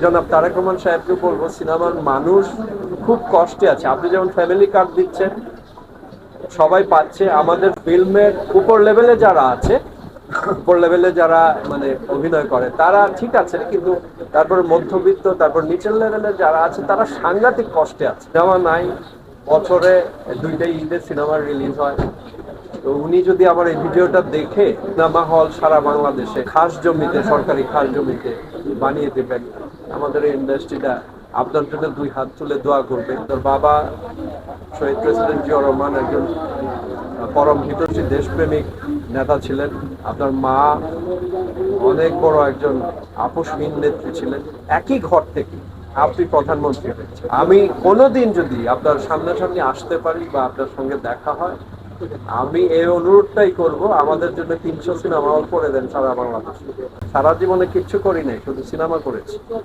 জনাব তারেক রহমান সাহেবকে বলবো, সিনেমার মানুষ খুব কষ্টে আছে। আপনি যেমন ফ্যামিলি কার্ড দিচ্ছেন, সবাই পাচ্ছে। আমাদের ফিল্মের উপর লেভেলে যারা আছে, উপর লেভেলে যারা মানে অভিনয় করে তারা ঠিক আছে, কিন্তু তারপর মধ্যবিত্ত, তারপর নিচের লেভেলে যারা আছে তারা সাংঘাতিক কষ্টে আছে। সিনেমা নাই, বছরে 2টা ঈদে সিনেমা রিলিজ হয়। তো উনি যদি আমার এই ভিডিওটা দেখে সিনেমা হল সারা বাংলাদেশে খাস জমিতে, সরকারি খাস জমিতে বানিয়ে দেবেন, আমাদের এই ইন্ডাস্ট্রিটা আপনার জন্য 2 হাত তুলে দোয়া করবে। তোর বাবা শহীদ প্রেসিডেন্ট জিয়া রহমান একজন পরম হিতৈষী দেশপ্রেমিক নেতা ছিলেন। আপনার মা অনেক বড় একজন আপোষহীন নেত্রী ছিলেন। একই ঘর থেকে আপনি প্রধানমন্ত্রী হয়েছেন। আমি কোনোদিন যদি আপনার সামনাসামনি আসতে পারি বা আপনার সঙ্গে দেখা হয়, আমি এই অনুরোধটাই করব, আমাদের জন্য 300 সিনেমা হল করে দেন সারা বাংলাদেশে। সারা জীবনে কিচ্ছু করি নাই, শুধু সিনেমা করেছি।